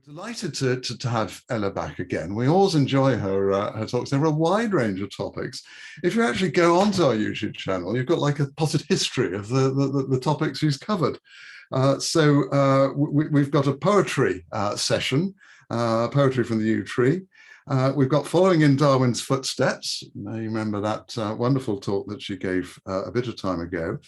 Delighted to have Ella back again. We always enjoy her talks. There are a wide range of topics. If you actually go onto our YouTube channel, you've got like a potted history of the topics she's covered. We've got a poetry session, poetry from the yew tree. We've got Following in Darwin's Footsteps. You remember that wonderful talk that she gave a bit of time ago.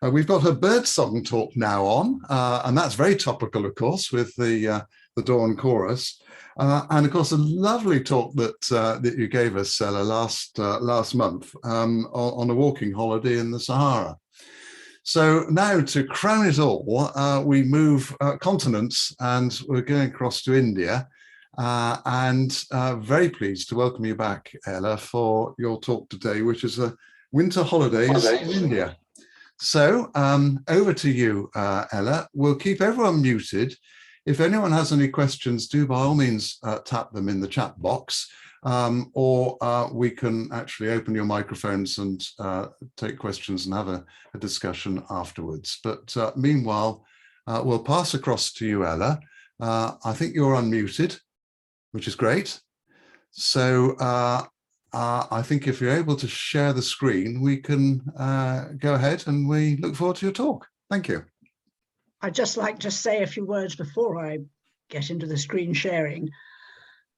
We've got her birdsong talk now on, and that's very topical, of course, with the Dawn Chorus. And of course, a lovely talk that you gave us, Ella, last month on a walking holiday in the Sahara. So now, to crown it all, we move continents and we're going across to India. Very pleased to welcome you back, Ella, for your talk today, which is winter holidays in India. So over to you, Ella. We'll keep everyone muted. If anyone has any questions, do by all means tap them in the chat box, or we can actually open your microphones and take questions and have a discussion afterwards. But meanwhile, we'll pass across to you, Ella. I think you're unmuted, which is great. So I think if you're able to share the screen, we can go ahead, and we look forward to your talk. Thank you. I'd just like to say a few words before I get into the screen sharing.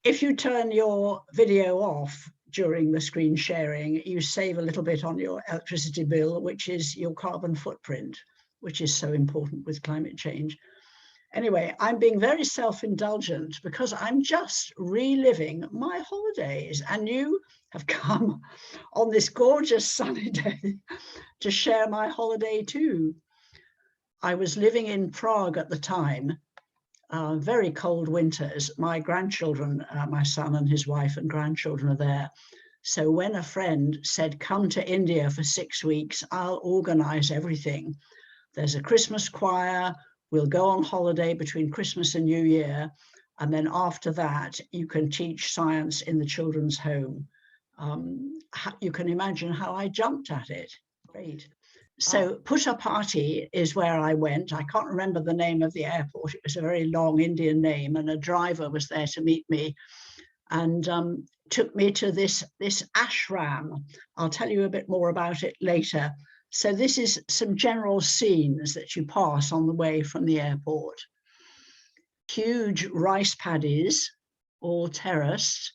If you turn your video off during the screen sharing, you save a little bit on your electricity bill, which is your carbon footprint, which is so important with climate change. Anyway, I'm being very self-indulgent because I'm just reliving my holidays, and you have come on this gorgeous sunny day to share my holiday too. I was living in Prague at the time, very cold winters. My grandchildren, my son and his wife and grandchildren are there. So when a friend said, come to India for 6 weeks, I'll organize everything. There's a Christmas choir. We'll go on holiday between Christmas and New Year. And then after that, you can teach science in the children's home. You can imagine how I jumped at it. Great. So Puttaparthi is where I went. I can't remember the name of the airport. It was a very long Indian name, and a driver was there to meet me and took me to this ashram. I'll tell you a bit more about it later. So this is some general scenes that you pass on the way from the airport. Huge rice paddies, all terraced.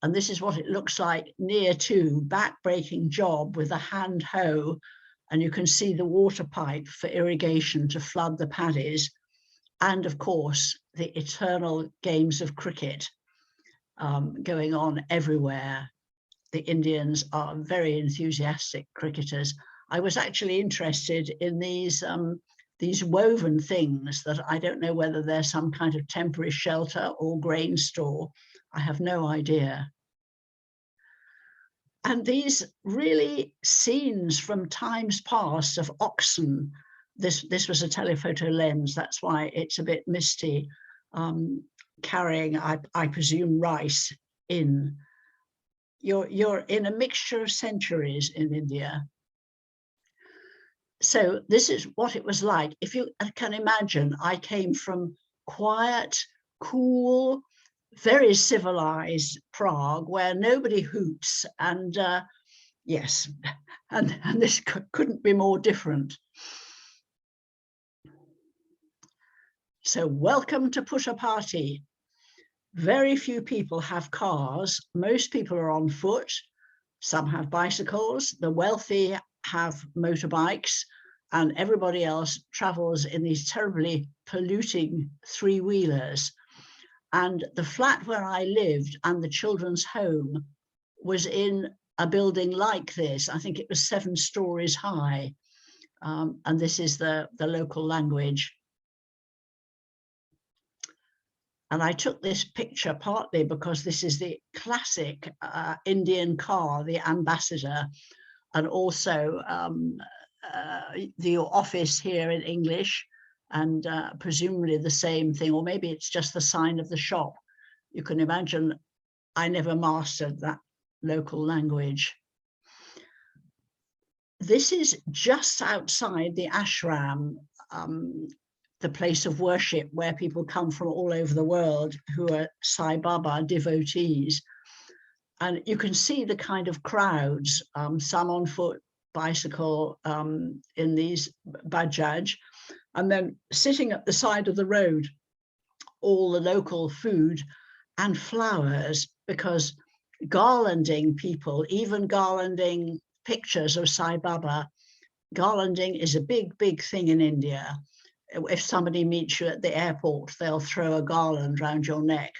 And this is what it looks like near to, back-breaking job with a hand hoe. And you can see the water pipe for irrigation to flood the paddies. And of course, the eternal games of cricket going on everywhere. The Indians are very enthusiastic cricketers. I was actually interested in these woven things that I don't know whether they're some kind of temporary shelter or grain store. I have no idea. And these really scenes from times past of oxen. This was a telephoto lens, that's why it's a bit misty, carrying, I presume, rice in. You're in a mixture of centuries in India. So this is what it was like. If you can imagine, I came from quiet, cool, very civilized Prague, where nobody hoots, and yes, and this couldn't be more different. So welcome to Puttaparthi. Very few people have cars. Most people are on foot. Some have bicycles. The wealthy have motorbikes, and everybody else travels in these terribly polluting three-wheelers. And the flat where I lived and the children's home was in a building like this. I think it was 7 stories high. And this is the local language. And I took this picture partly because this is the classic Indian car, the ambassador, and also the office here in English. And presumably the same thing, or maybe it's just the sign of the shop. You can imagine I never mastered that local language. This is just outside the ashram. the place of worship where people come from all over the world who are Sai Baba devotees. And you can see the kind of crowds, some on foot, bicycle, in these bajaj, and then sitting at the side of the road, all the local food and flowers, because garlanding people, even garlanding pictures of Sai Baba, garlanding is a big, big thing in India. If somebody meets you at the airport, they'll throw a garland around your neck.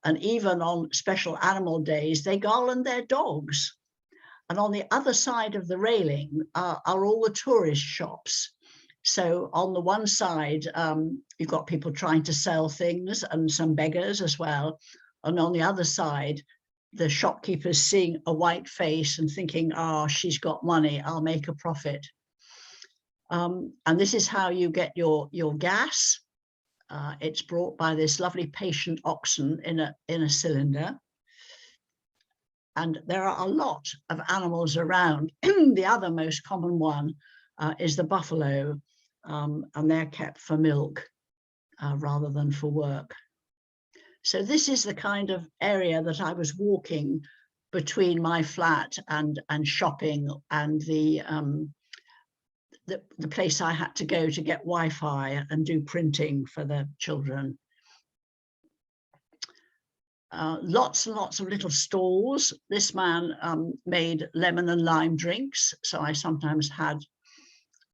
And even on special animal days, they garland their dogs. And on the other side of the railing are all the tourist shops. So on the one side, you've got people trying to sell things and some beggars as well. And on the other side, the shopkeepers seeing a white face and thinking, oh, she's got money, I'll make a profit. And this is how you get your gas. It's brought by this lovely patient oxen in a cylinder. And there are a lot of animals around. The other most common one is the buffalo, and they're kept for milk rather than for work. So this is the kind of area that I was walking between my flat and shopping and the place I had to go to get Wi-Fi and do printing for the children. Lots and lots of little stalls. This man made lemon and lime drinks, so I sometimes had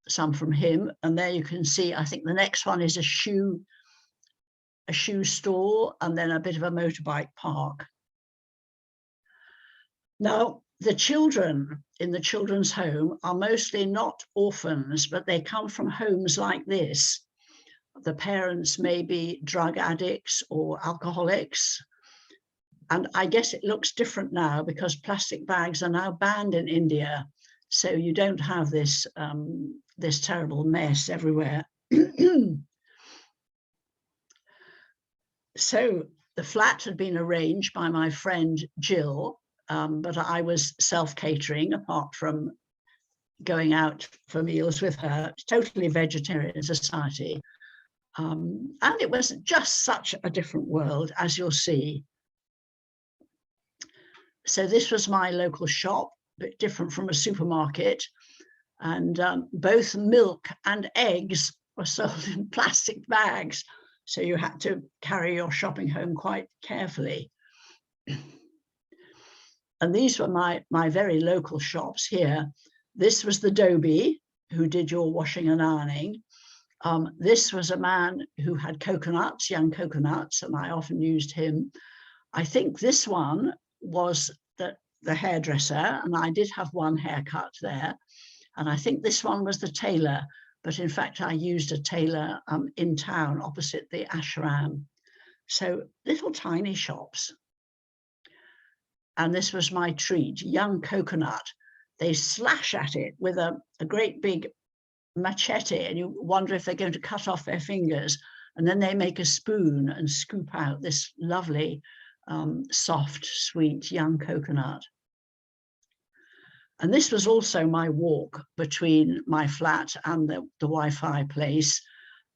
some from him. And there you can see, I think the next one is a shoe store, and then a bit of a motorbike park. Now, the children in the children's home are mostly not orphans, but they come from homes like this. The parents may be drug addicts or alcoholics. And I guess it looks different now because plastic bags are now banned in India. So you don't have this, this terrible mess everywhere. So the flat had been arranged by my friend Jill, but I was self-catering apart from going out for meals with her. Totally vegetarian society. And it was just such a different world, as you'll see. So this was my local shop, a bit different from a supermarket. And both milk and eggs were sold in plastic bags. So you had to carry your shopping home quite carefully. And these were my very local shops here. This was the Dobie who did your washing and ironing. This was a man who had coconuts, young coconuts, and I often used him. I think this one was the hairdresser, and I did have one haircut there. And I think this one was the tailor, but in fact, I used a tailor in town opposite the ashram. So little tiny shops. And this was my treat, young coconut. They slash at it with a great big machete, and you wonder if they're going to cut off their fingers. And then they make a spoon and scoop out this lovely, soft, sweet young coconut. And this was also my walk between my flat and the Wi-Fi place.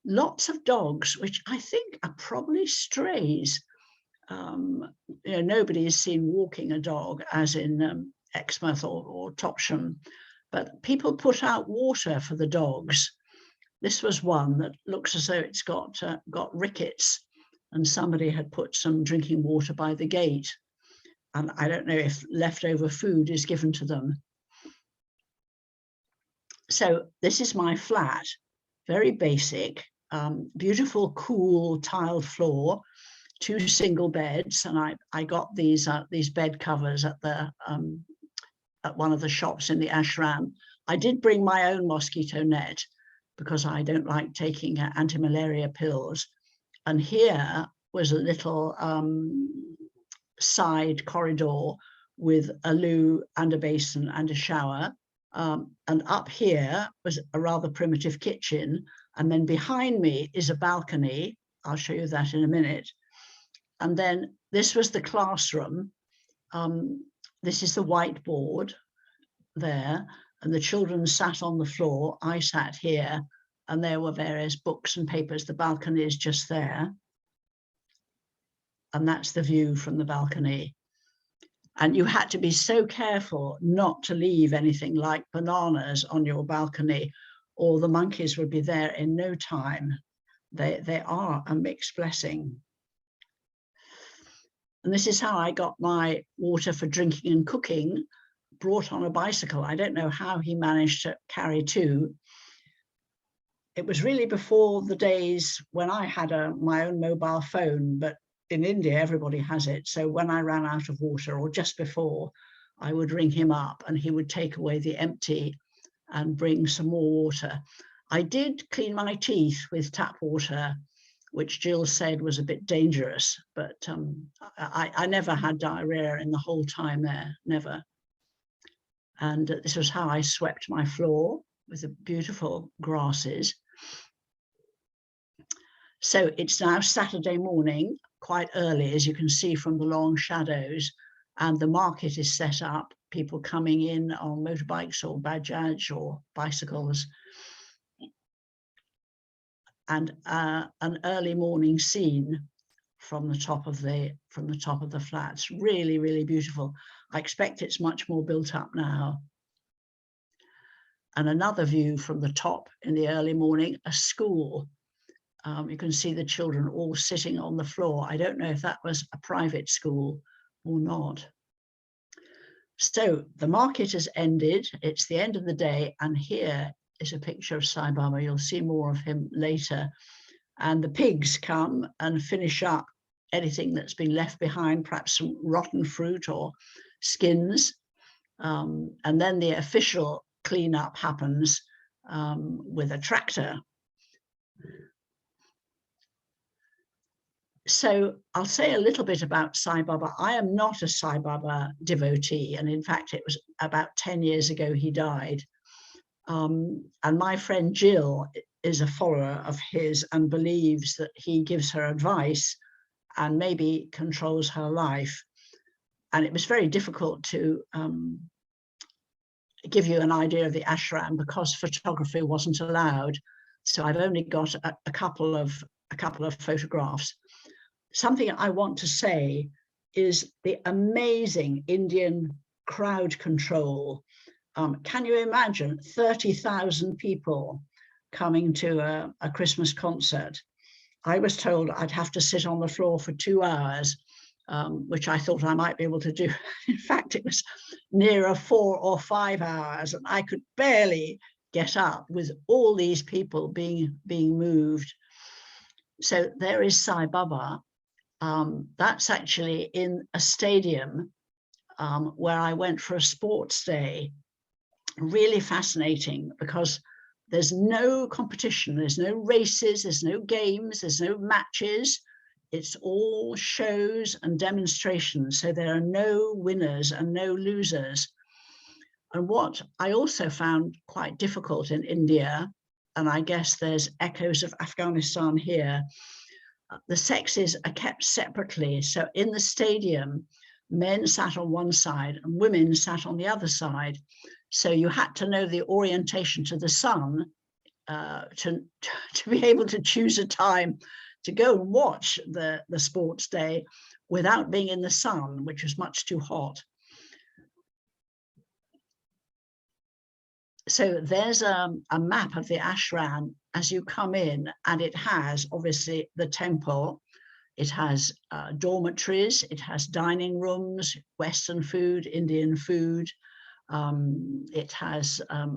Lots of dogs, which I think are probably strays. You know, nobody is seen walking a dog as in Exmouth or Topsham, but people put out water for the dogs. This was one that looks as though it's got rickets, and somebody had put some drinking water by the gate. And I don't know if leftover food is given to them. So this is my flat, very basic, beautiful, cool tiled floor, 2 single beds, and I got these bed covers at one of the shops in the ashram. I did bring my own mosquito net because I don't like taking anti-malaria pills. And here was a little side corridor with a loo and a basin and a shower. And up here was a rather primitive kitchen. And then behind me is a balcony. I'll show you that in a minute. And then this was the classroom. This is the whiteboard there. And the children sat on the floor. I sat here and there were various books and papers. The balcony is just there. And that's the view from the balcony. And you had to be so careful not to leave anything like bananas on your balcony, or the monkeys would be there in no time. They are a mixed blessing. And this is how I got my water for drinking and cooking brought on a bicycle. I don't know how he managed to carry two. It was really before the days when I had my own mobile phone, but in India, everybody has it. So when I ran out of water, or just before, I would ring him up and he would take away the empty and bring some more water. I did clean my teeth with tap water, which Jill said was a bit dangerous, but I never had diarrhea in the whole time there, never. And this was how I swept my floor with the beautiful grasses. So it's now Saturday morning, quite early, as you can see from the long shadows, and the market is set up, people coming in on motorbikes or bajaj or bicycles. And an early morning scene from the top of the flats. Really, really beautiful. I expect it's much more built up now. And another view from the top in the early morning, a school. You can see the children all sitting on the floor. I don't know if that was a private school or not. So the market has ended. It's the end of the day. And here is a picture of Sai Baba. You'll see more of him later. And the pigs come and finish up anything that's been left behind, perhaps some rotten fruit or skins. And then the official cleanup happens with a tractor. So I'll say a little bit about Sai Baba. I am not a Sai Baba devotee. And in fact, it was about 10 years ago he died. And my friend Jill is a follower of his and believes that he gives her advice and maybe controls her life. And it was very difficult to give you an idea of the ashram because photography wasn't allowed. So I've only got a couple of photographs. Something I want to say is the amazing Indian crowd control. Can you imagine 30,000 people coming to a Christmas concert? I was told I'd have to sit on the floor for 2 hours, which I thought I might be able to do. In fact, it was nearer 4 or 5 hours, and I could barely get up with all these people being moved. So there is Sai Baba. That's actually in a stadium where I went for a sports day. Really fascinating because there's no competition, there's no races, there's no games, there's no matches. It's all shows and demonstrations. So there are no winners and no losers. And what I also found quite difficult in India, and I guess there's echoes of Afghanistan here, the sexes are kept separately. So in the stadium, men sat on one side and women sat on the other side. So you had to know the orientation to the sun to be able to choose a time to go and watch the sports day without being in the sun, which was much too hot. So there's a map of the ashram as you come in, and it has obviously the temple. It has dormitories, it has dining rooms, Western food, Indian food. It has a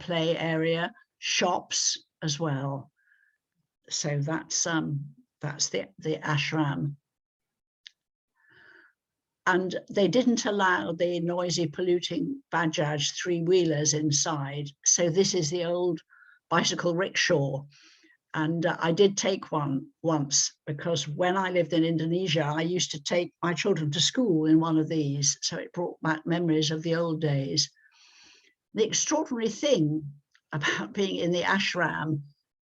play area, shops as well. So that's the ashram. And they didn't allow the noisy, polluting Bajaj three-wheelers inside. So this is the old bicycle rickshaw. And I did take one once because when I lived in Indonesia, I used to take my children to school in one of these. So it brought back memories of the old days. The extraordinary thing about being in the ashram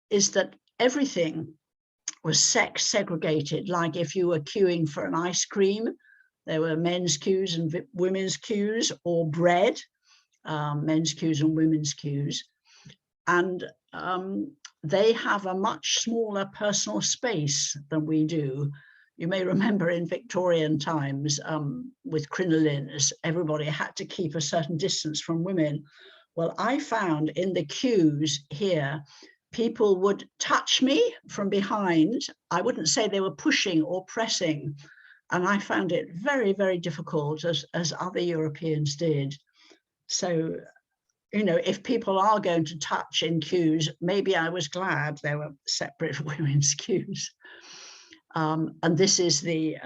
is that everything was sex segregated. Like if you were queuing for an ice cream, there were men's queues and women's queues, or bread, men's queues and women's queues. And they have a much smaller personal space than we do. You may remember in Victorian times with crinolines, everybody had to keep a certain distance from women. Well, I found in the queues here, people would touch me from behind. I wouldn't say they were pushing or pressing. And I found it very, very difficult, as other Europeans did. So, you know, if people are going to touch in queues, maybe I was glad there were separate women's queues. And this is the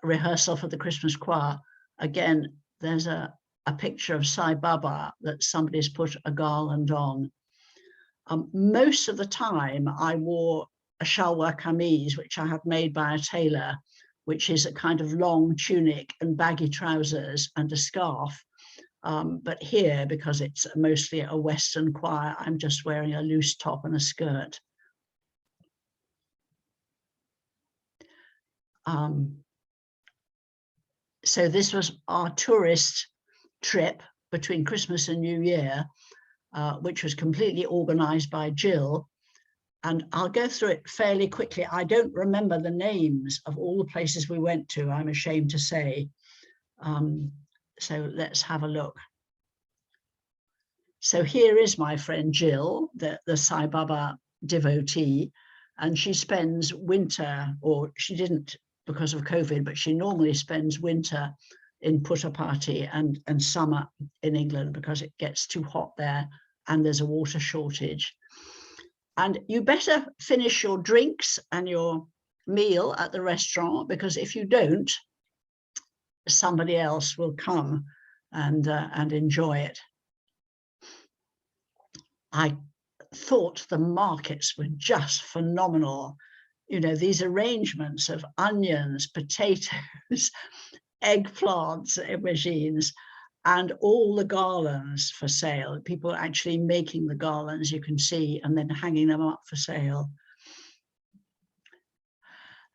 rehearsal for the Christmas choir. Again, there's a picture of Sai Baba that somebody's put a garland on. Most of the time I wore a shalwar kameez, which I had made by a tailor, which is a kind of long tunic and baggy trousers and a scarf. But here, because it's mostly a Western choir, I'm just wearing a loose top and a skirt. So this was our tourist trip between Christmas and New Year, which was completely organized by Jill. And I'll go through it fairly quickly. I don't remember the names of all the places we went to, I'm ashamed to say. So let's have a look. So here is my friend Jill, the Sai Baba devotee, and she spends winter, or she didn't because of COVID, but she normally spends winter in Puttaparthi and summer in England because it gets too hot there and there's a water shortage. And you better finish your drinks and your meal at the restaurant, because if you don't, somebody else will come and enjoy it. I thought the markets were just phenomenal. You know, these arrangements of onions, potatoes, eggplants, aubergines, and all the garlands for sale. People are actually making the garlands, you can see, and then hanging them up for sale.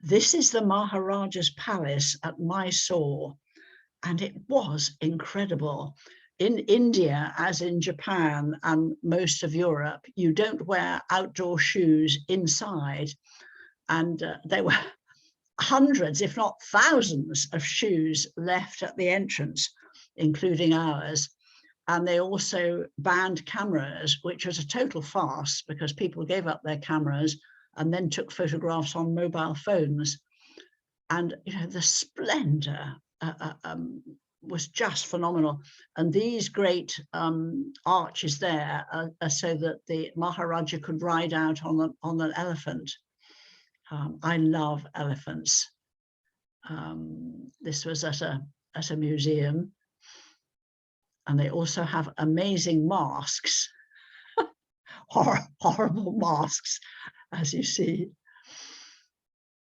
This is the Maharaja's palace at Mysore, and it was incredible. In India, as in Japan and most of Europe, you don't wear outdoor shoes inside. And there were hundreds, if not thousands, of shoes left at the entrance, including ours. And they also banned cameras, which was a total farce because people gave up their cameras and then took photographs on mobile phones. And you know, the splendor was just phenomenal. And these great arches there are so that the Maharaja could ride out on an elephant. I love elephants. This was at a museum, and they also have amazing masks, horrible masks, as you see.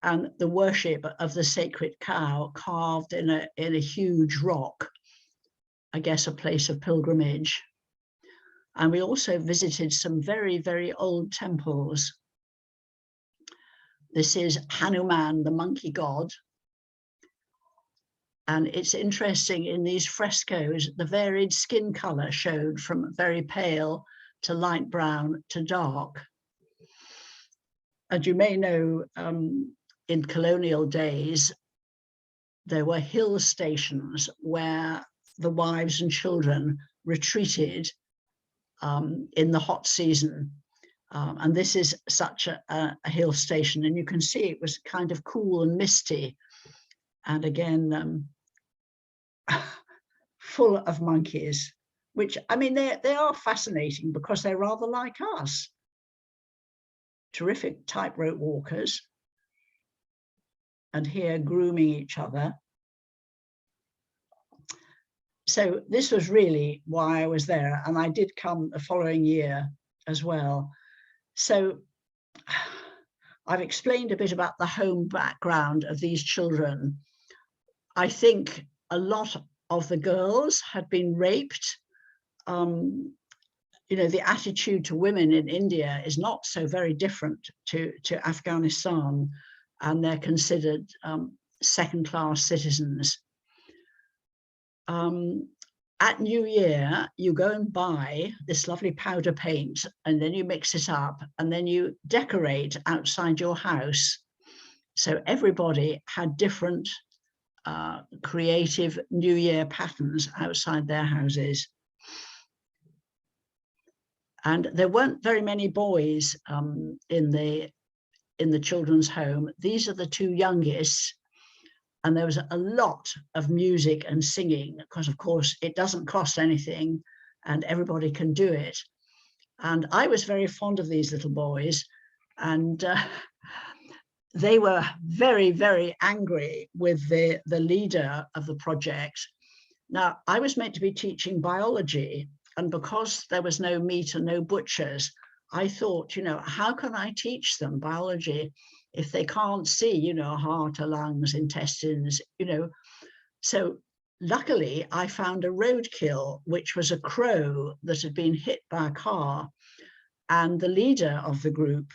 And the worship of the sacred cow carved in a huge rock, I guess a place of pilgrimage. And we also visited some very, very old temples. This is Hanuman, the monkey god. And it's interesting, in these frescoes, the varied skin color showed from very pale to light brown to dark. And you may know, in colonial days, there were hill stations where the wives and children retreated in the hot season. And this is such a hill station, and you can see it was kind of cool and misty. And again, full of monkeys, which, I mean, they are fascinating because they're rather like us. Terrific tightrope walkers. And here grooming each other. So this was really why I was there, and I did come the following year as well. So I've explained a bit about the home background of these children. I think a lot of the girls had been raped. You know, the attitude to women in India is not so very different to Afghanistan, and they're considered second-class citizens. at New Year, you go and buy this lovely powder paint, and then you mix it up, and then you decorate outside your house. So everybody had different creative New Year patterns outside their houses. And there weren't very many boys in the children's home. These are the two youngest. And there was a lot of music and singing, because of course it doesn't cost anything and everybody can do it. And I was very fond of these little boys, and they were very, very angry with the leader of the project. Now, I was meant to be teaching biology, and because there was no meat and no butchers, I thought, how can I teach them biology if they can't see, heart or lungs, intestines, So luckily I found a roadkill, which was a crow that had been hit by a car. And the leader of the group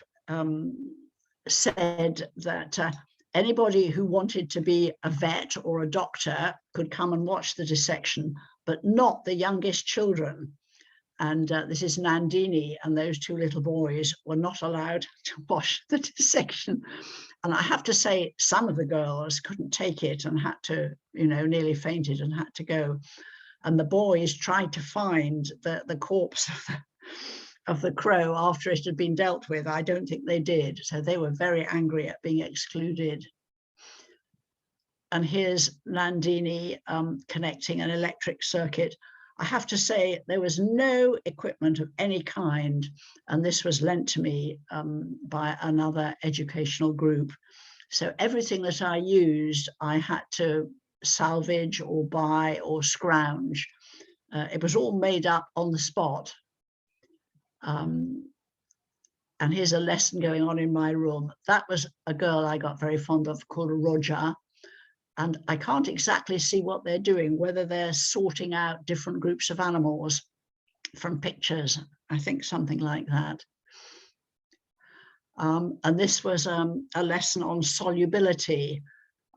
said that anybody who wanted to be a vet or a doctor could come and watch the dissection, but not the youngest children. And this is Nandini, and those two little boys were not allowed to watch the dissection. And I have to say, some of the girls couldn't take it and had to, nearly fainted and had to go. And the boys tried to find the corpse of the crow after it had been dealt with. I don't think they did. So they were very angry at being excluded. And here's Nandini connecting an electric circuit. I have to say, there was no equipment of any kind, and this was lent to me by another educational group. So everything that I used, I had to salvage or buy or scrounge. It was all made up on the spot. And here's a lesson going on in my room. That was a girl I got very fond of called Roger. And I can't exactly see what they're doing, whether they're sorting out different groups of animals from pictures. I think something like that. And this was a lesson on solubility.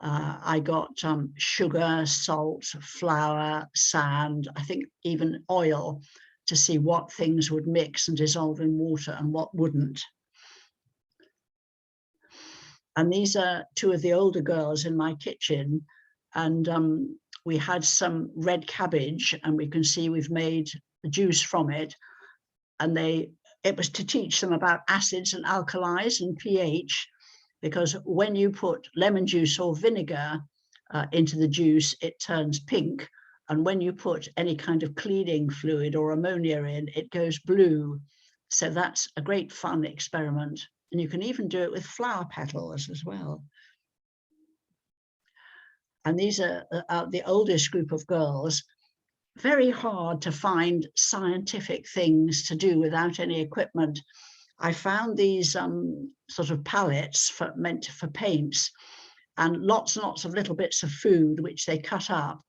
I got sugar, salt, flour, sand, I think even oil, to see what things would mix and dissolve in water and what wouldn't. And these are two of the older girls in my kitchen. And we had some red cabbage, and we can see we've made juice from it. And it was to teach them about acids and alkalis and pH, because when you put lemon juice or vinegar into the juice, it turns pink. And when you put any kind of cleaning fluid or ammonia in, it goes blue. So that's a great fun experiment. And you can even do it with flower petals as well. And these are the oldest group of girls. Very hard to find scientific things to do without any equipment. I found these sort of pallets meant for paints, and lots of little bits of food which they cut up.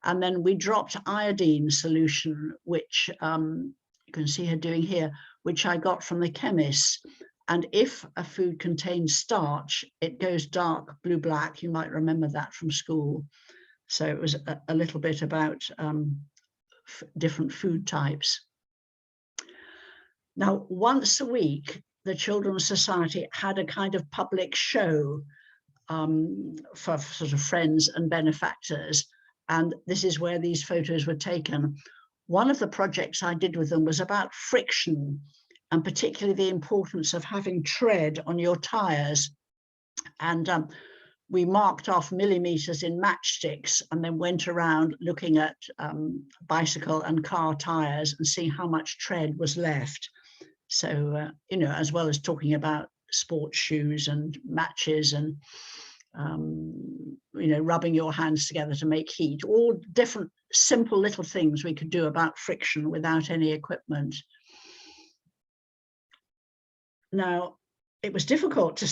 And then we dropped iodine solution, which you can see her doing here, which I got from the chemist. And if a food contains starch, it goes dark blue-black. You might remember that from school. So it was a little bit about different food types. Now, once a week, the Children's Society had a kind of public show for sort of friends and benefactors. And this is where these photos were taken. One of the projects I did with them was about friction, and particularly the importance of having tread on your tires. And we marked off millimeters in matchsticks and then went around looking at bicycle and car tires and seeing how much tread was left. So, as well as talking about sports shoes and matches and, rubbing your hands together to make heat, all different simple little things we could do about friction without any equipment. Now, it was difficult to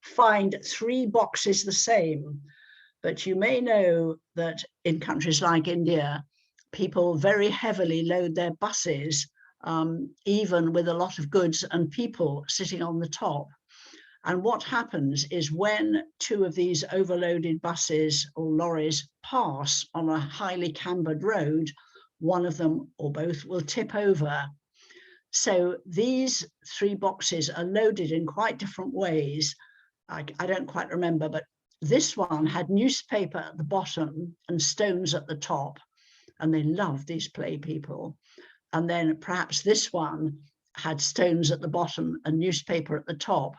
find 3 boxes the same, but you may know that in countries like India, people very heavily load their buses, even with a lot of goods and people sitting on the top. And what happens is when two of these overloaded buses or lorries pass on a highly cambered road, one of them or both will tip over. So these three boxes are loaded in quite different ways. I don't quite remember, but this one had newspaper at the bottom and stones at the top, and they love these play people. And then perhaps this one had stones at the bottom and newspaper at the top.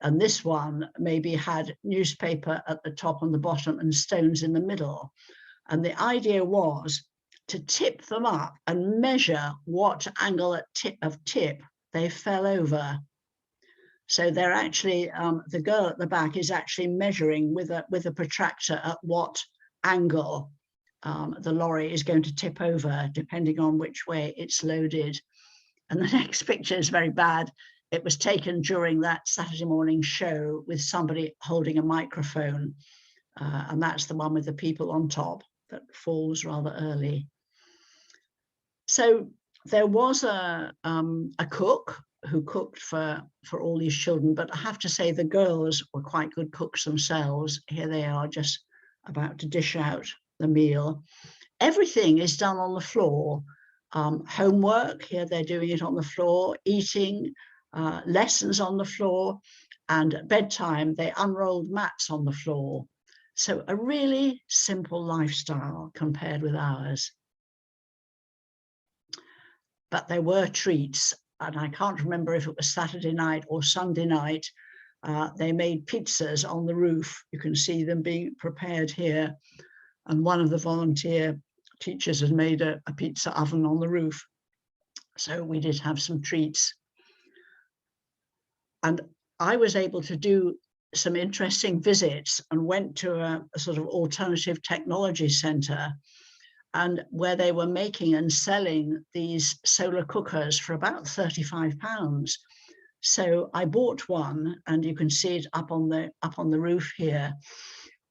And this one maybe had newspaper at the top and the bottom and stones in the middle. And the idea was to tip them up and measure what angle of tip they fell over. So they're actually, the girl at the back is actually measuring with a protractor at what angle the lorry is going to tip over, depending on which way it's loaded. And the next picture is very bad. It was taken during that Saturday morning show with somebody holding a microphone. And that's the one with the people on top that falls rather early. So there was a cook who cooked for all these children, but I have to say the girls were quite good cooks themselves. Here they are just about to dish out the meal. Everything is done on the floor. Homework, here they're doing it on the floor, eating, lessons on the floor, and at bedtime they unrolled mats on the floor. So a really simple lifestyle compared with ours. But there were treats, and I can't remember if it was Saturday night or Sunday night. They made pizzas on the roof. You can see them being prepared here. And one of the volunteer teachers had made a pizza oven on the roof. So we did have some treats. And I was able to do some interesting visits and went to a sort of alternative technology center, and where they were making and selling these solar cookers for about £35. So I bought one, and you can see it up on the roof here.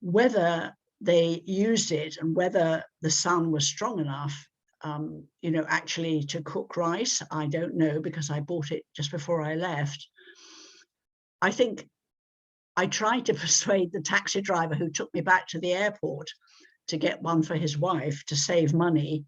Whether they used it and whether the sun was strong enough, actually to cook rice, I don't know, because I bought it just before I left. I think I tried to persuade the taxi driver who took me back to the airport to get one for his wife to save money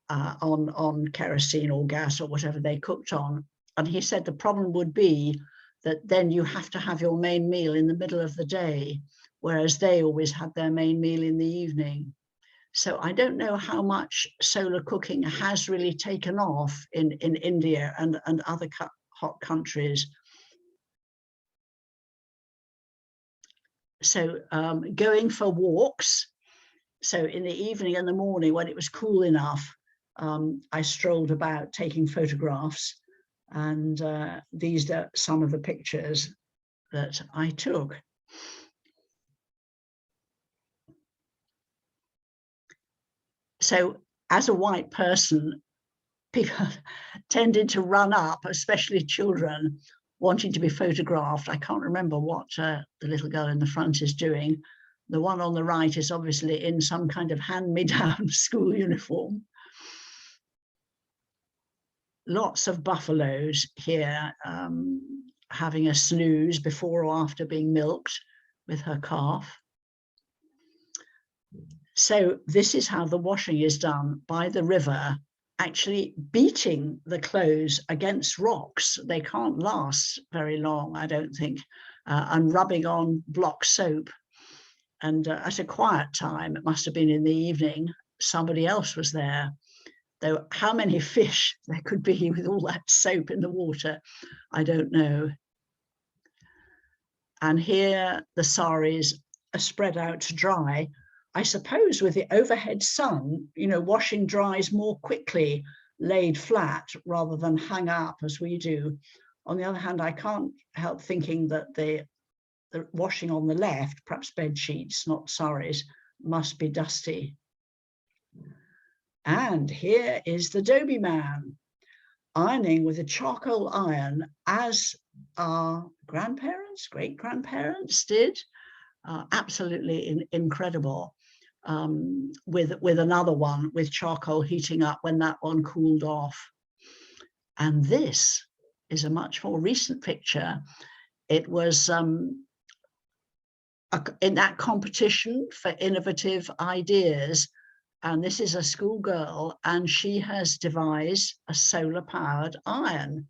on kerosene or gas or whatever they cooked on. And he said the problem would be that then you have to have your main meal in the middle of the day, whereas they always had their main meal in the evening. So I don't know how much solar cooking has really taken off in India and other hot countries. So going for walks. So in the evening and the morning when it was cool enough, I strolled about taking photographs, and these are some of the pictures that I took. So as a white person, people tended to run up, especially children, wanting to be photographed. I can't remember what the little girl in the front is doing. The one on the right is obviously in some kind of hand-me-down school uniform. Lots of buffaloes here, having a snooze before or after being milked with her calf. So this is how the washing is done by the river, actually beating the clothes against rocks. They can't last very long, I don't think, and rubbing on block soap. And at a quiet time, it must have been in the evening, somebody else was there. Though how many fish there could be with all that soap in the water, I don't know. And here the saris are spread out to dry. I suppose with the overhead sun, washing dries more quickly laid flat rather than hung up as we do. On the other hand, I can't help thinking that the washing on the left, perhaps bed sheets, not saris, must be dusty. And here is the Dobie man ironing with a charcoal iron, as our grandparents, great-grandparents did. Absolutely incredible. With another one with charcoal heating up when that one cooled off. And this is a much more recent picture. it was in that competition for innovative ideas. And this is a schoolgirl, and she has devised a solar-powered iron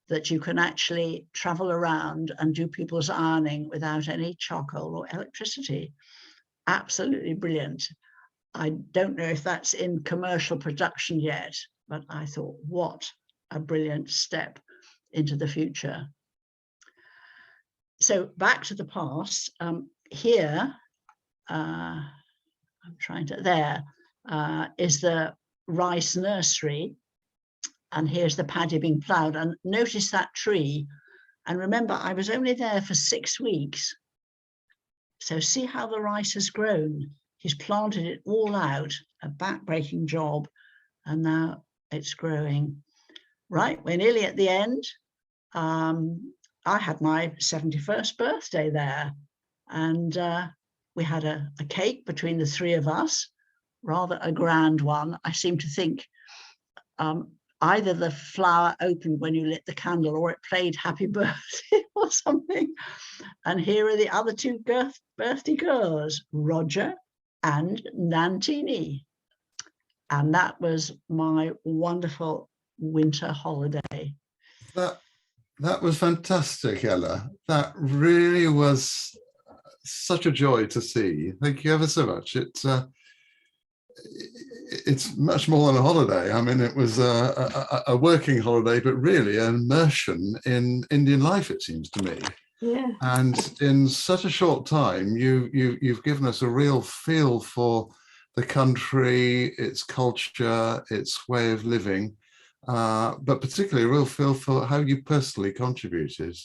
that you can actually travel around and do people's ironing without any charcoal or electricity. Absolutely brilliant. I don't know if that's in commercial production yet, but I thought, what a brilliant step into the future. So back to the past. Here, I'm trying to, there is the rice nursery. And here's the paddy being ploughed. And notice that tree. And remember, I was only there for 6 weeks. So see how the rice has grown. He's planted it all out, a back-breaking job. And now it's growing. Right, we're nearly at the end. I had my 71st birthday there. And we had a cake between the 3 of us, rather a grand one. I seem to think either the flower opened when you lit the candle or it played happy birthday or something. And here are the other 2 birthday girls, Roger and Nantini. And that was my wonderful winter holiday. That was fantastic, Ella. That really was such a joy to see. Thank you ever so much. It's much more than a holiday. I mean, it was a working holiday, but really an immersion in Indian life, it seems to me. Yeah. And in such a short time, you've given us a real feel for the country, its culture, its way of living, but particularly a real feel for how you personally contributed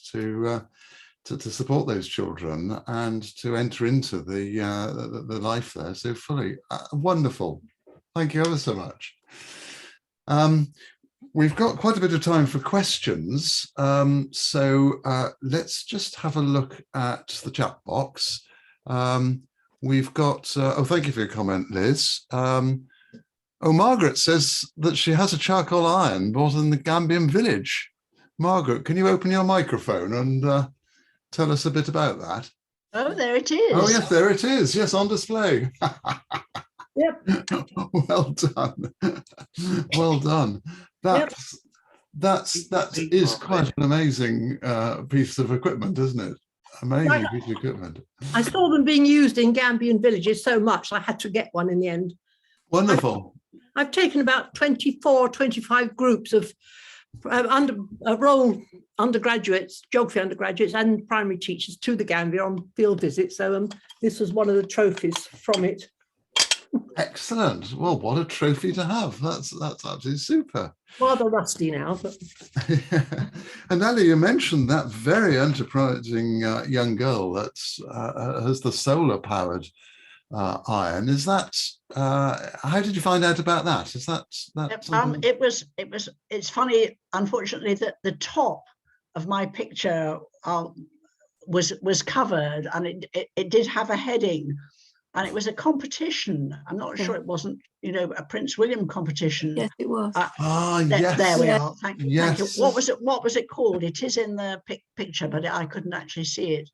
to support those children and to enter into the life there so fully. Wonderful. Thank you ever so much. We've got quite a bit of time for questions. So let's just have a look at the chat box. We've got, oh, thank you for your comment, Liz. Oh, Margaret says that she has a charcoal iron bought in the Gambian village. Margaret, can you open your microphone and tell us a bit about that? Oh, there it is. Oh, yes, there it is. Yes, on display. Yep. Well done. Well done. That is quite an amazing piece of equipment, isn't it? Amazing piece of equipment. I saw them being used in Gambian villages so much, I had to get one in the end. Wonderful. I've taken about 24, 25 groups of undergraduates, geography undergraduates and primary teachers to the Gambia on field visits. So this was one of the trophies from it. Excellent. Well, what a trophy to have. That's absolutely super. Rather rusty now. But... And Ali, you mentioned that very enterprising young girl that has the solar powered iron. Is that how did you find out about that? Is that it's funny, unfortunately, that the top of my picture was covered, and it did have a heading, and it was a competition. I'm not sure it wasn't, a Prince William competition. Yes, it was. Yes. There we are. Thank you. Yes. Thank you. What was it called? It is in the picture, but I couldn't actually see it.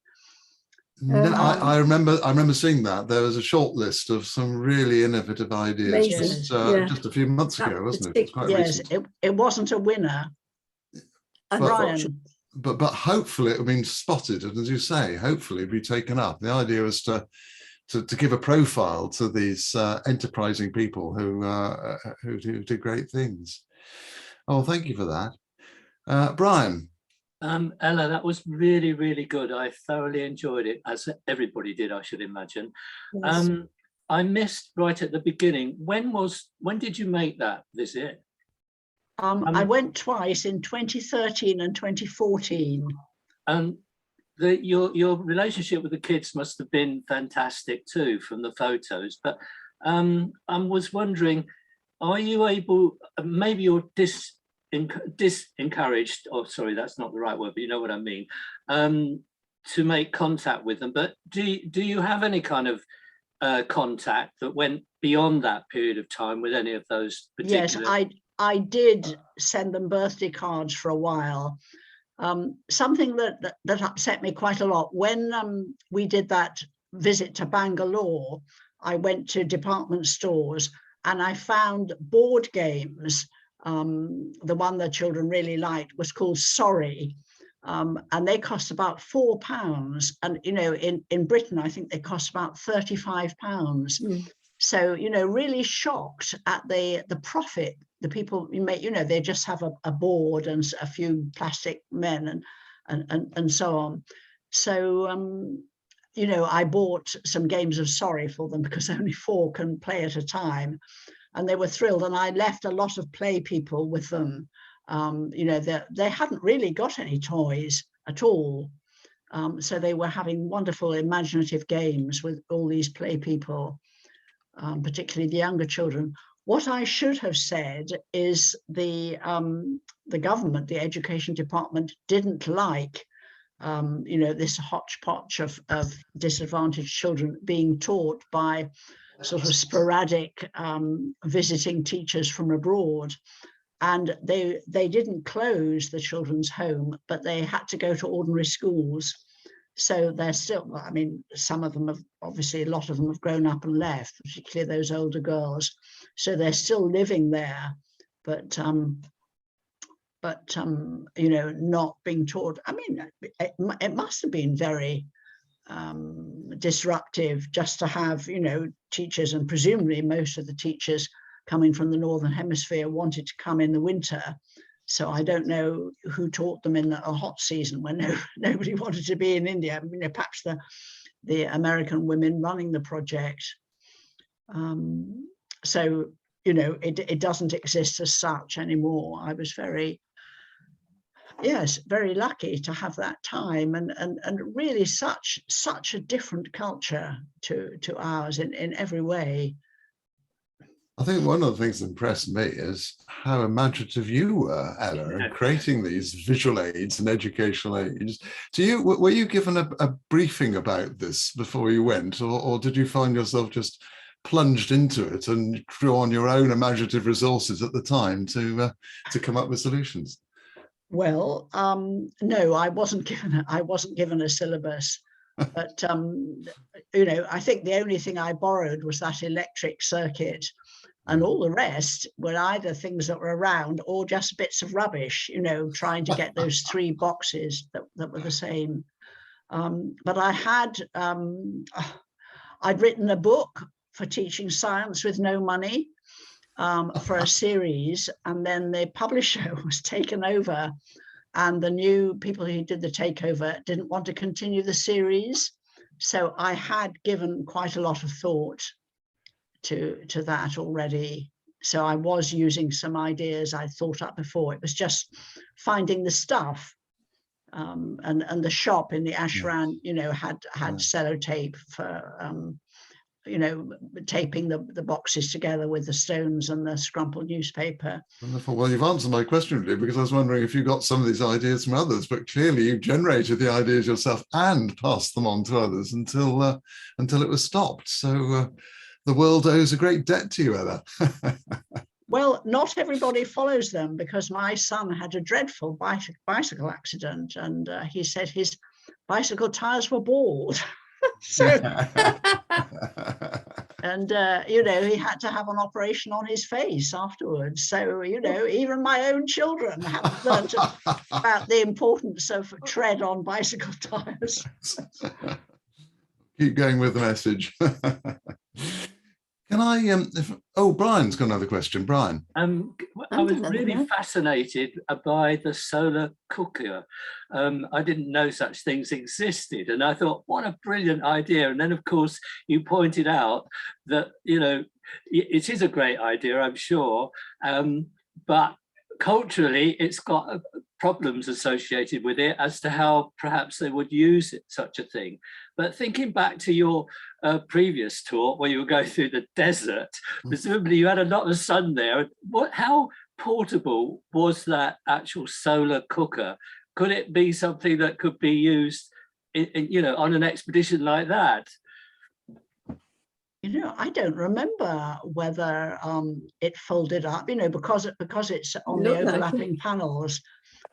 No, I remember seeing that. There was a short list of some really innovative ideas just a few months ago, wasn't it? It's quite recent. It wasn't a winner. Brian. But hopefully it will be spotted, and as you say, hopefully it'll be taken up. The idea was to give a profile to these enterprising people who do great things. Oh, thank you for that. Brian. Ella, that was really, really good. I thoroughly enjoyed it, as everybody did, I should imagine. Yes. I missed right at the beginning. When did you make that visit? I went twice, in 2013 and 2014. Your relationship with the kids must have been fantastic too, from the photos. But I was wondering, are you able? Maybe you're disencouraged, oh sorry, that's not the right word, but you know what I mean, to make contact with them. But do you have any kind of contact that went beyond that period of time with any of those particular? Yes, I did send them birthday cards for a while, Something that upset me quite a lot when we did that visit to Bangalore, I went to department stores and I found board games. The one that children really liked was called Sorry, and they cost about £4. And in Britain, I think they cost about £35. So really shocked at the profit. The people you make, they just have a board and a few plastic men and so on. So I bought some games of Sorry for them because only 4 can play at a time, and they were thrilled. And I left a lot of play people with them. They hadn't really got any toys at all, so they were having wonderful imaginative games with all these play people, particularly the younger children. What I should have said is the government, the education department, didn't like this hodgepodge of disadvantaged children being taught by sort of sporadic visiting teachers from abroad. And they didn't close the children's home, but they had to go to ordinary schools. So they're still, I mean, some of them have, obviously a lot of them have grown up and left, particularly those older girls. So they're still living there, but not being taught. I mean, it must have been very disruptive just to have, teachers, and presumably most of the teachers coming from the Northern Hemisphere wanted to come in the winter. So I don't know who taught them in a hot season when nobody wanted to be in India. Perhaps the American women running the project. So it doesn't exist as such anymore. I was very lucky to have that time, and really such a different culture to ours in every way. I think one of the things that impressed me is how imaginative you were, Ella, in creating these visual aids and educational aids. Were you given a briefing about this before you went, or did you find yourself just plunged into it and drew on your own imaginative resources at the time to come up with solutions? Well, no, I wasn't given a syllabus, but I think the only thing I borrowed was that electric circuit, and all the rest were either things that were around or just bits of rubbish, trying to get those 3 boxes that were the same. But I'd written a book for teaching science with no money, for a series, and then the publisher was taken over, and the new people who did the takeover didn't want to continue the series. So I had given quite a lot of thought to that already. So I was using some ideas I'd thought up before. It was just finding the stuff, and the shop in the ashram, had sellotape for taping the boxes together with the stones and the scrumpled newspaper. Wonderful. Well, you've answered my question, really, because I was wondering if you got some of these ideas from others, but clearly you generated the ideas yourself and passed them on to others until it was stopped. So the world owes a great debt to you, Ella. Well, not everybody follows them, because my son had a dreadful bicycle accident, and he said his bicycle tires were bald. So, and he had to have an operation on his face afterwards. So even my own children haven't learned about the importance of tread on bicycle tires. Keep going with the message. Can I? Brian's got another question. Brian. I was really fascinated by the solar cooker. I didn't know such things existed, and I thought, what a brilliant idea. And then, of course, you pointed out that it is a great idea, I'm sure, but culturally, it's got problems associated with it as to how perhaps they would use such a thing. But thinking back to your previous talk, where you were going through the desert, presumably you had a lot of sun there. How portable was that actual solar cooker? Could it be something that could be used, on an expedition like that? I don't remember whether it folded up, because it's on the overlapping panels.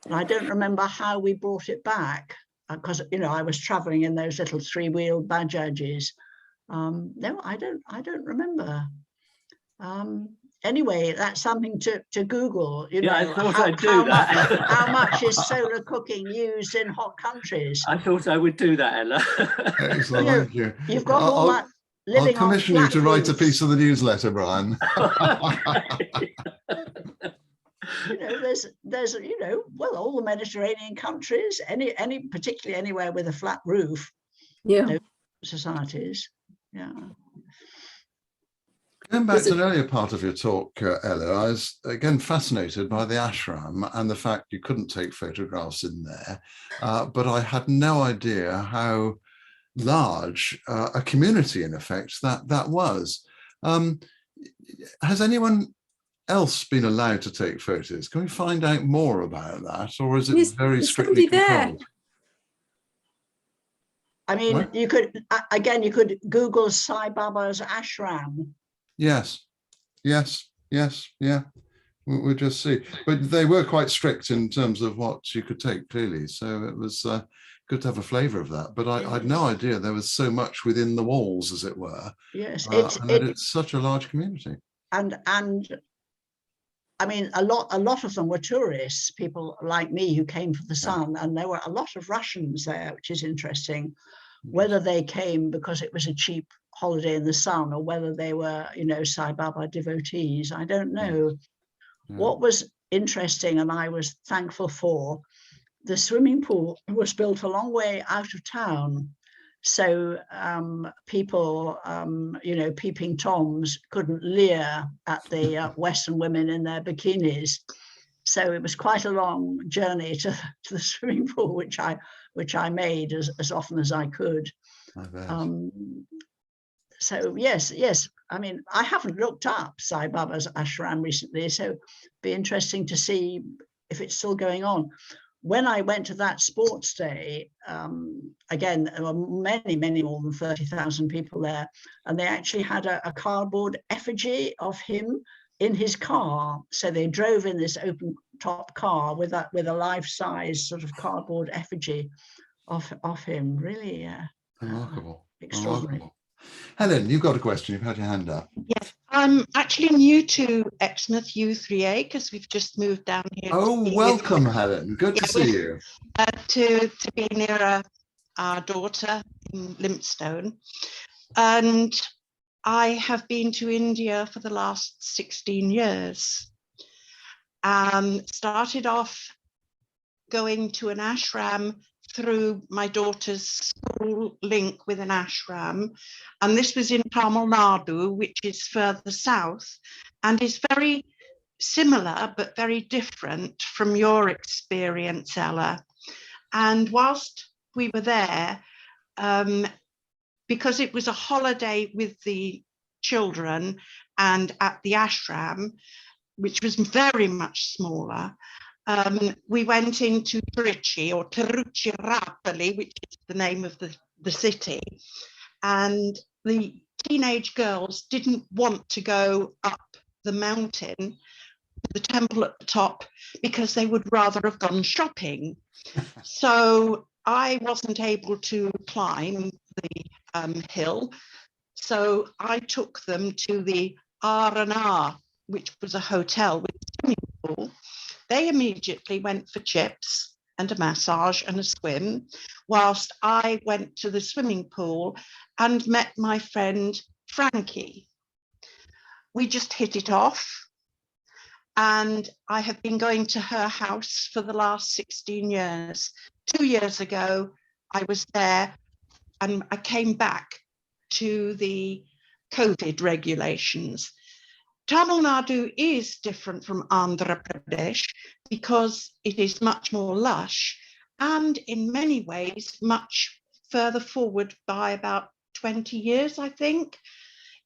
And I don't remember how we brought it back because, you know, I was traveling in those little 3-wheeled bajajes. No, I don't remember. Anyway, that's something to Google. You Yeah, I know, thought I'd do that. how much is solar cooking used in hot countries? I thought I would do that, Ella. Excellent, You know, thank you. You've got all that I'll living on commission you flat to write a roofs. piece of the newsletter, Brian. You know, there's you know, well, all the Mediterranean countries, particularly anywhere with a flat roof, Yeah. you know, societies. Yeah. Going back to an earlier part of your talk, Ella, I was again fascinated by the ashram and the fact you couldn't take photographs in there, but I had no idea how large a community, in effect, that was. Has anyone else been allowed to take photos? Can we find out more about that, or is it very strictly controlled? I mean, What? you could Google Sai Baba's ashram. Yes, yeah. We'll just see. But they were quite strict in terms of what you could take, clearly. So it was good to have a flavour of that. But I had no idea there was so much within the walls, as it were. Yes, it's such a large community. And I mean, a lot of them were tourists, people like me who came for the sun, and there were a lot of Russians there, which is interesting. Whether they came because it was a cheap holiday in the sun, or whether they were, you know, Sai Baba devotees, I don't know. Yeah. What was interesting, and I was thankful for, the swimming pool was built a long way out of town. So people, you know, peeping Toms couldn't leer at the Western women in their bikinis. So it was quite a long journey to the swimming pool, which I made as often as I could. I bet. So yes. I mean, I haven't looked up Sai Baba's ashram recently, so it'd be interesting to see if it's still going on. When I went to that sports day, again, there were many more than 30,000 people there, and they actually had a cardboard effigy of him in his car. So they drove in this open top car with a life-size sort of cardboard effigy of him. Really Remarkable. extraordinary. Remarkable. Helen, you've got a question. You've had your hand up. Yes, I'm actually new to Exmouth U3A because we've just moved down here. Oh, welcome, Helen. Good to see you. To be near our daughter in Limpstone. And I have been to India for the last 16 years. Started off going to an ashram through my daughter's school link with an ashram, and this was in Tamil Nadu, which is further south and is very similar but very different from your experience, Ella. And whilst we were there, because it was a holiday with the children and at the ashram, which was very much smaller, we went into Trichy or Tiruchirappalli, which is the name of the city, and the teenage girls didn't want to go up the mountain, the temple at the top, because they would rather have gone shopping. So I wasn't able to climb the hill, so I took them to the R&R, which was a hotel with a swimming pool. They immediately went for chips and a massage and a swim, whilst I went to the swimming pool and met my friend Frankie. We just hit it off, and I have been going to her house for the last 16 years. 2 years ago, I was there, and I came back to the COVID regulations. Tamil Nadu is different from Andhra Pradesh because it is much more lush and in many ways much further forward by about 20 years, I think,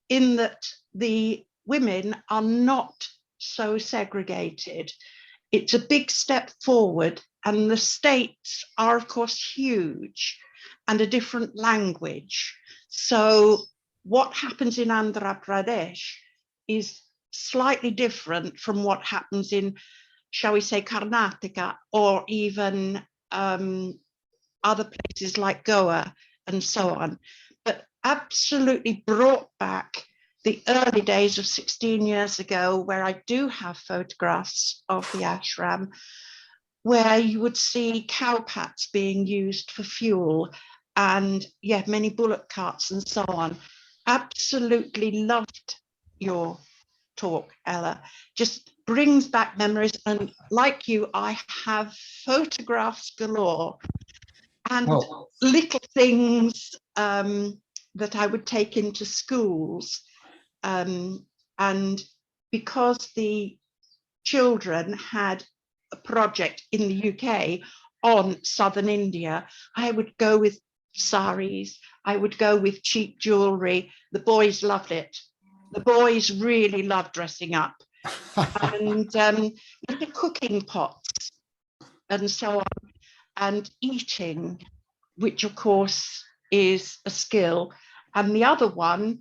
in that the women are not so segregated. It's a big step forward, and the states are, of course, huge and a different language. So what happens in Andhra Pradesh is slightly different from what happens in shall we say, Karnataka, or even other places like Goa and so on, but absolutely brought back the early days of 16 years ago, where I do have photographs of the ashram, where you would see cowpats being used for fuel, and yeah, many bullock carts and so on. Absolutely loved your talk, Ella. Just brings back memories, and like you, I have photographs galore and little things that I would take into schools. And because the children had a project in the UK on southern India, I would go with saris, I would go with cheap jewelry. The boys loved it. The boys really loved dressing up. And little cooking pots and so on, and eating, which of course is a skill. And the other one,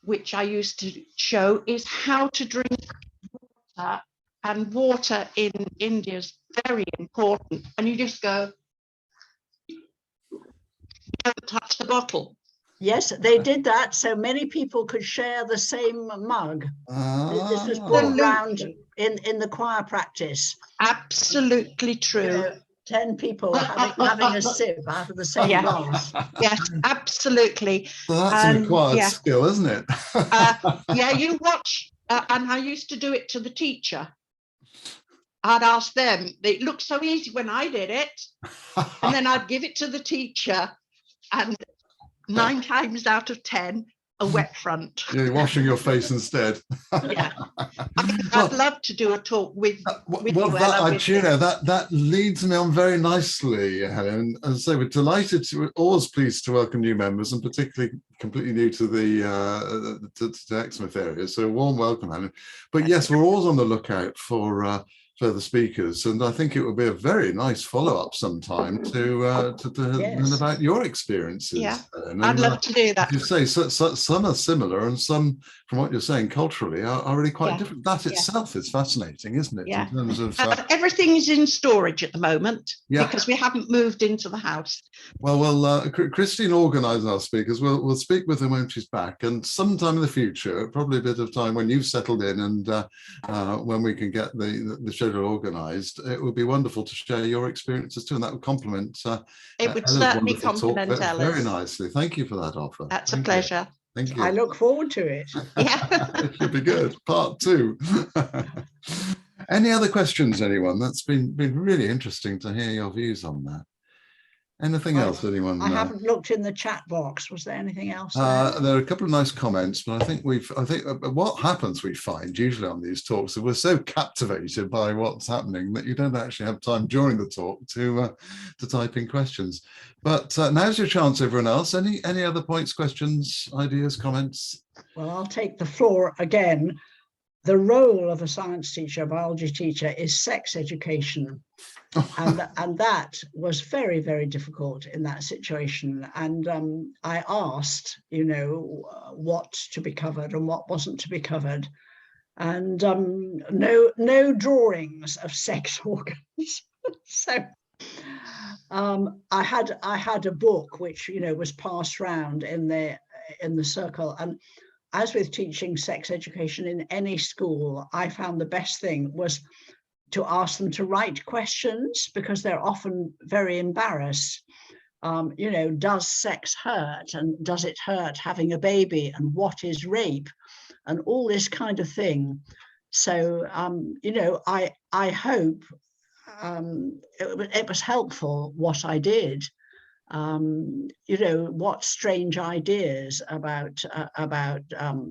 which I used to show, is how to drink water. And water in India is very important. And you just go, don't touch the bottle. Yes, they did that so many people could share the same mug. This was brought round in the choir practice. Absolutely true. You know, 10 people having a sip out of the same glass. Yes, absolutely. So that's an acquired skill, isn't it? Yeah, you watch, and I used to do it to the teacher. I'd ask them, it looked so easy when I did it, and then I'd give it to the teacher, and 9 times out of 10, a wet front. You're washing your face instead. Yeah, I'd love to do a talk with you, that leads me on very nicely, Helen. As I say, we're delighted we're always pleased to welcome new members, and particularly completely new to the to Exmouth area. So warm welcome, Helen. But yes, we're always on the lookout for further speakers, and I think it would be a very nice follow-up sometime to learn about your experiences. Yeah, and I'd love to do that. You say some are similar, and some, from what you're saying, culturally are really quite different. That itself is fascinating, isn't it? Yeah. In terms of everything is in storage at the moment because we haven't moved into the house. Well, Christine organised our speakers. We'll speak with her when she's back, and sometime in the future, probably a bit of time when you've settled in, and when we can get the schedule organised, it would be wonderful to share your experiences too, and that would complement. It would certainly complement Ella's. Very nicely. Thank you for that offer. That's a pleasure. Thank you. I look forward to it. Yeah. It should be good. Part 2. Any other questions, anyone? That's been really interesting to hear your views on that. Anything else, anyone? I haven't looked in the chat box. Was there anything else? There are a couple of nice comments, but I think what happens, we find usually on these talks, that we're so captivated by what's happening that you don't actually have time during the talk to type in questions. But now's your chance, everyone else. Any other points, questions, ideas, comments? Well, I'll take the floor again. The role of a science teacher, a biology teacher, is sex education. And that was very, very difficult in that situation. And I asked, what to be covered and what wasn't to be covered. And no drawings of sex organs. So I had a book which was passed round in the circle. And as with teaching sex education in any school, I found the best thing was to ask them to write questions, because they're often very embarrassed. Does sex hurt? And does it hurt having a baby? And what is rape? And all this kind of thing. So, I hope it was helpful what I did. What strange ideas about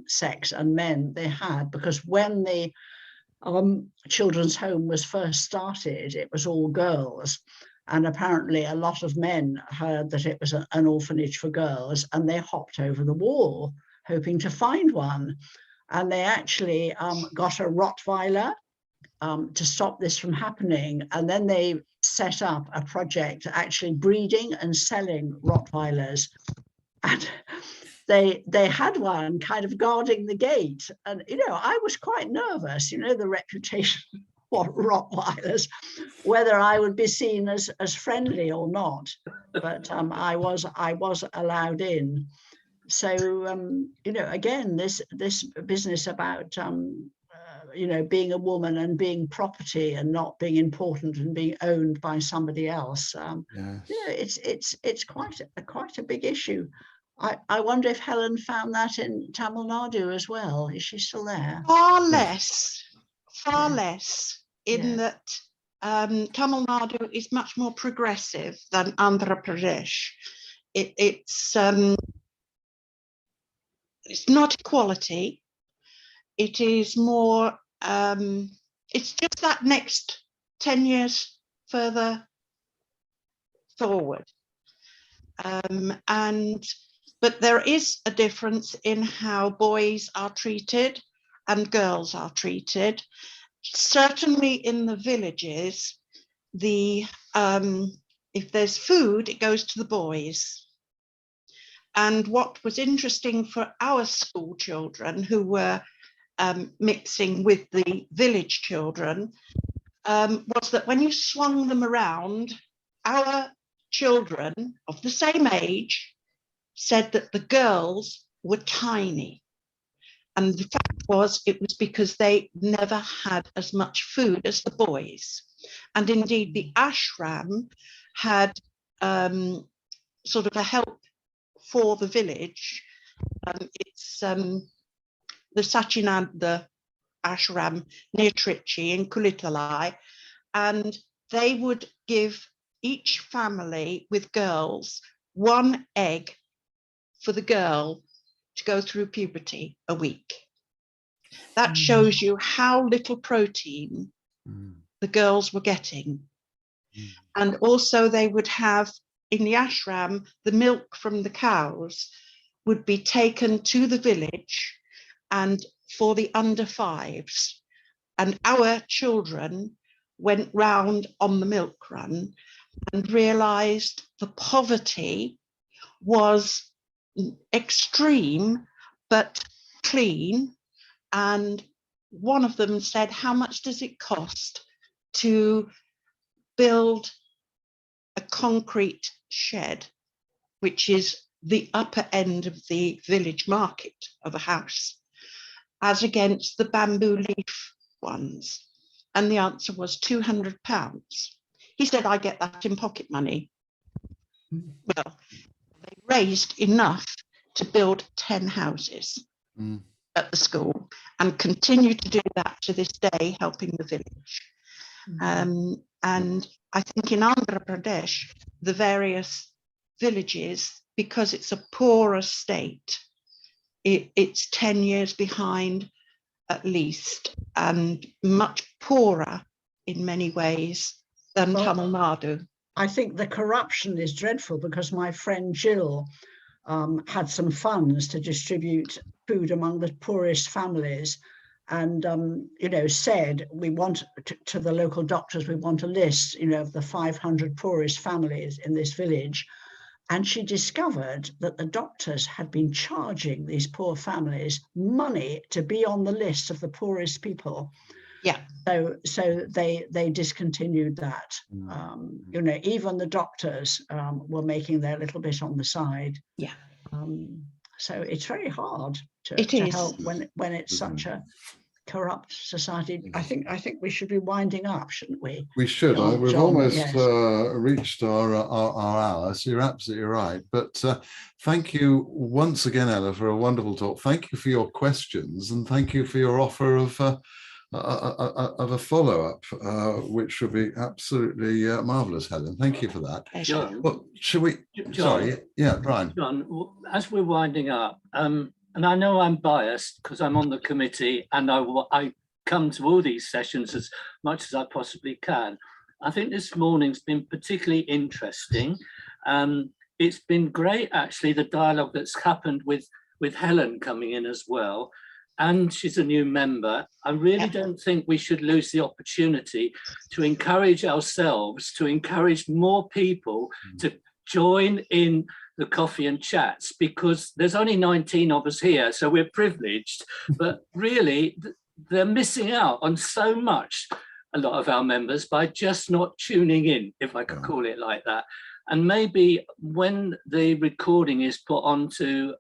sex and men they had, because when the children's home was first started, it was all girls, and apparently a lot of men heard that it was an orphanage for girls, and they hopped over the wall hoping to find one, and they actually got a Rottweiler to stop this from happening. And then they set up a project actually breeding and selling Rottweilers, and they had one kind of guarding the gate. And I was quite nervous, the reputation want Rottweilers, whether I would be seen as friendly or not. But I was allowed in. So you know, again, this business about you know, being a woman and being property and not being important and being owned by somebody else. Yes. You know, it's quite a big issue. I wonder if Helen found that in Tamil Nadu as well. Is she still there? Far Yes. less in that Tamil Nadu is much more progressive than Andhra Pradesh. It's not equality. It is more, it's just that next 10 years further forward. But there is a difference in how boys are treated and girls are treated. Certainly in the villages, if there's food, it goes to the boys. And what was interesting for our school children who were mixing with the village children was that when you swung them around, our children of the same age said that the girls were tiny. And the fact was, it was because they never had as much food as the boys. And indeed, the ashram had sort of a help for the village. It's the Sachinanda ashram near Trichy in Kulitalai. And they would give each family with girls 1 egg for the girl to go through puberty a week. That shows you how little protein the girls were getting. And also they would have in the ashram, the milk from the cows would be taken to the village and for the under fives. And our children went round on the milk run and realized the poverty was extreme, but clean. And one of them said, how much does it cost to build a concrete shed, which is the upper end of the village market of a house, as against the bamboo leaf ones? And the answer was £200. He said, I get that in pocket money. Well, they raised enough to build 10 houses at the school and continue to do that to this day, helping the village. And I think in Andhra Pradesh, the various villages, because it's a poorer state, it's 10 years behind at least, and much poorer in many ways than Tamil Nadu. I think the corruption is dreadful, because my friend Jill had some funds to distribute food among the poorest families, and you know, said, we want to the local doctors, we want a list, you know, of the 500 poorest families in this village. And she discovered that the doctors had been charging these poor families money to be on the list of the poorest people. Yeah. So they discontinued that. You know, even the doctors were making their little bit on the side. Yeah. So it's very hard to help when it's such a corrupt society. I think we should be winding up, shouldn't we? We should. John, We've almost yes. Reached our hour, so you're absolutely right. But thank you once again, Ella, for a wonderful talk. Thank you for your questions, and thank you for your offer of a follow-up, which would be absolutely marvelous, Helen. Thank you for that. John, well, should we? John, sorry, yeah, Brian. John, as we're winding up, and I know I'm biased because I'm on the committee and I come to all these sessions as much as I possibly can. I think this morning's been particularly interesting. It's been great, actually, the dialogue that's happened with Helen coming in as well. And she's a new member. I really don't think we should lose the opportunity to encourage ourselves, to encourage more people to join in the coffee and chats, because there's only 19 of us here, so we're privileged, but really they're missing out on so much a lot of our members by just not tuning in, if I could call it like that. And maybe when the recording is put onto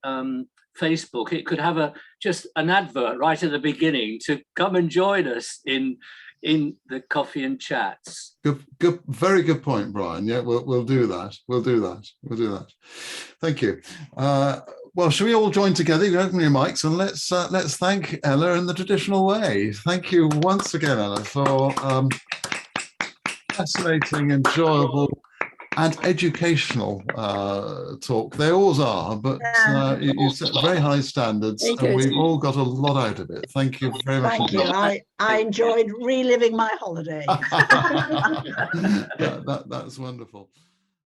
Facebook, it could have just an advert right at the beginning to come and join us in the coffee and chats. Good, very good point, Brian. Yeah, we'll do that. We'll do that. Thank you. Well, shall we all join together? You can open your mics and let's thank Ella in the traditional way. Thank you once again, Ella, for fascinating, enjoyable, and educational talk. They always are, but you set very high standards, and we've all got a lot out of it. Thank you very much. Thank you. I enjoyed reliving my holiday. That's wonderful.